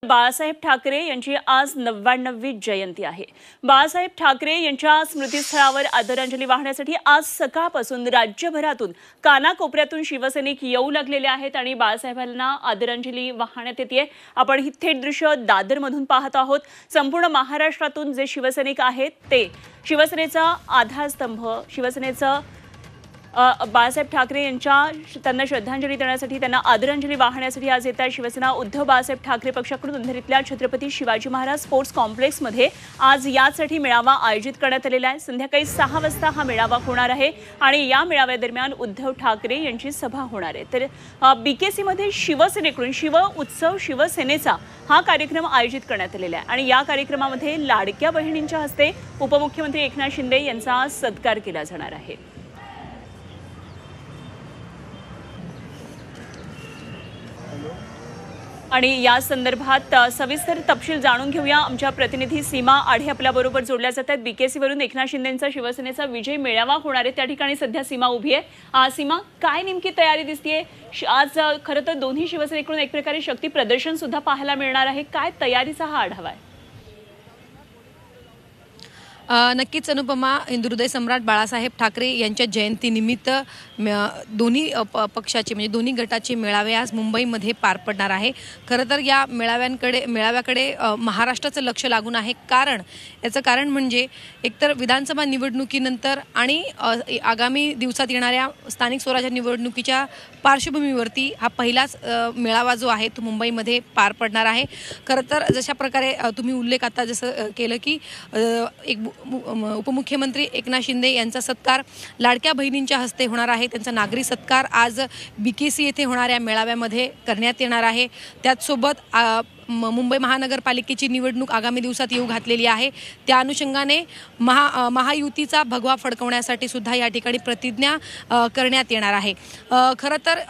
बाळासाहेब ठाकरे यांची आज 99वी जयंती आहे। बाळासाहेब ठाकरे यांच्या स्मृतीस्थळावर आदरांजली वाहण्यासाठी आज सकाळपासून राज्यभरातून कानाकोपऱ्यातून शिवसैनिक येऊ लागलेले आहेत आणि बाळासाहेबांना आदरांजली वाहण्यात येते। आपण ही थेट दृश्य दादरमधून पाहत आहोत। संपूर्ण महाराष्ट्रातून जे शिवसैनिक आहेत ते शिवसेनेचा आधारस्तंभ, शिवसेनेचा बाळासाहेब ठाकरे त्यांना श्रद्धांजली देण्यासाठी, त्यांना आदरांजली वाहण्यासाठी आज येत आहे। शिवसेना उद्धव बाळासाहेब ठाकरे पक्षाकडून अंधेरीतल्या छत्रपती शिवाजी महाराज स्पोर्ट्स कॉम्प्लेक्समध्ये आज यासाठी मेळावा आयोजित करण्यात आलेला आहे। संध्याकाळी 6 वाजता हा मेळावा होणार आहे आणि या मेळाव्यादरम्यान उद्धव ठाकरे यांची सभा होणार आहे। तर बीकेसीमध्ये शिवसेनेकडून शिव उत्सव शिवसेनेचा हा कार्यक्रम आयोजित करण्यात आलेला आहे आणि या कार्यक्रमामध्ये लाडक्या बहिणींच्या हस्ते उपमुख्यमंत्री एकनाथ शिंदे यांचा सत्कार केला जाणार आहे। आणि या संदर्भात सविस्तर तपशील जाणून घेऊया। आमच्या प्रतिनिधी सीमा आढे आपल्याबरोबर जोडल्या जातात। बीकेसीवरून एकनाथ शिंदेंचा शिवसेनेचा विजय मेळावा होणार आहे, त्या ठिकाणी सध्या सीमा उभी आहे। सीमा, काय नेमकी तयारी दिसतेय? आज खरं तर दोन्ही शिवसेनेकडून एक प्रकारे शक्ती प्रदर्शन सुद्धा पाहायला मिळणार आहे। काय तयारीचा हा आढावा आहे? नक्कीच अनुपमा, हिंदुहृदय सम्राट बाळासाहेब ठाकरे यांच्या जयंतीनिमित्त दोन्ही पक्षाचे म्हणजे दोन्ही गटाचे मेळावे आज मुंबईमध्ये पार पडणार आहे। खरं तर या मेळाव्याकडे महाराष्ट्राचं लक्ष लागून आहे। याचं कारण म्हणजे एकतर विधानसभा निवडणुकीनंतर आणि आगामी दिवसात येणाऱ्या स्थानिक स्वराज्य निवडणुकीच्या पार्श्वभूमीवरती हा पहिलाच मेळावा जो आहे तो मुंबईमध्ये पार पडणार आहे। खरं तर जशा प्रकारे तुम्ही उल्लेख आता जसं केलं की एक उपमुख्यमंत्री एकनाथ शिंदे यांचा सत्कार लाडक्या बहिणींच्या हस्ते होणार आहे। त्यांचा नागरी सत्कार आज बीकेसी येथे होणाऱ्या मेळाव्यामध्ये करण्यात येणार आहे। त्याचसोबत मुंबई महानगरपालिकेची निवडणूक आगामी दिवसात येऊ घातलेली आहे। त्या अनुषंगाने महायुतीचा भगवा फडकवण्यासाठी सुद्धा या ठिकाणी प्रतिज्ञा करण्यात येणार आहे। खरं तर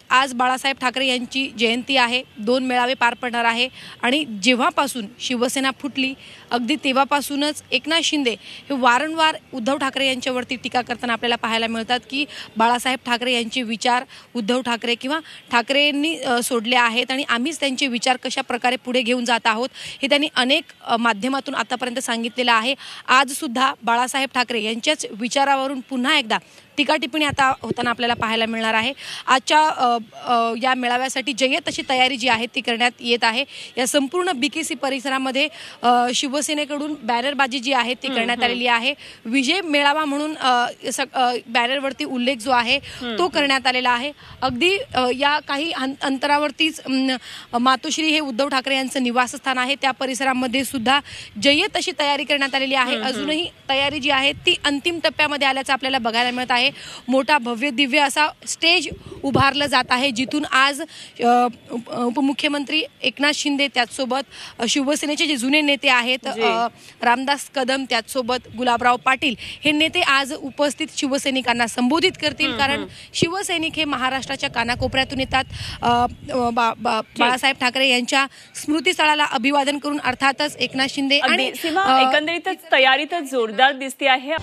आज बाळासाहेब ठाकरे यांची जयंती आहे, 2 मेळावे पार पडणार आहे आणि जेव्हापासून शिवसेना फुटली अगदी तेव्हापासूनच एकनाथ शिंदे हे वारंवार उद्धव ठाकरे यांच्यावरती टीका करताना आपल्याला पाहायला मिळतात की बाळासाहेब ठाकरे यांचे विचार उद्धव ठाकरे किंवा ठाकरेंनी सोडले आहेत आणि आम्हीच त्यांचे विचार कशा प्रकारे पुढे घेऊन जात आहोत हे त्यांनी अनेक माध्यमातून आतापर्यंत सांगितलेलं आहे। आज सुद्धा बाळासाहेब ठाकरे यांच्याच विचारावरून पुन्हा एकदा टीका टिप्पणी आता होताना आपल्याला पाहायला मिळणार आहे। आजच्या या मेळाव्यासाठी जय्यत अशी तयारी जी आहे ती करण्यात येत आहे। या संपूर्ण बीकेसी परिसरामध्ये शिवसेनेकडून बॅनरबाजी जी आहे ती करण्यात आलेली आहे। विजय मेळावा म्हणून बॅनरवरती उल्लेख जो आहे तो करण्यात आलेला आहे। अगदी या काही अंतरावरतीच मातोश्री हे उद्धव ठाकरे यांचं निवासस्थान आहे, त्या परिसरामध्ये सुद्धा जय्यत अशी तयारी करण्यात आलेली आहे। अजूनही तयारी जी आहे ती अंतिम टप्प्यामध्ये आल्याचं आपल्याला बघायला मिळत आहे। मोठा भव्य दिव्य असा स्टेज उभारलं जात आहे, जिथून आज उपमुख्यमंत्री एकनाथ शिंदे त्याचसोबत शिवसेनेचे जे जुने नेते आहेत रामदास कदम त्याचसोबत गुलाबराव पाटील हे नेते आज उपस्थित शिवसैनिकांना संबोधित करतील। कारण शिवसैनिक हे महाराष्ट्राच्या कानाकोपऱ्यातून येतात। बाळासाहेब ठाकरे यांच्या स्मृतीस्थळाला अभिवादन करून अर्थातच एकनाथ शिंदे आणि एकंदरीतच तयारी तर जोरदार दिसते आहे।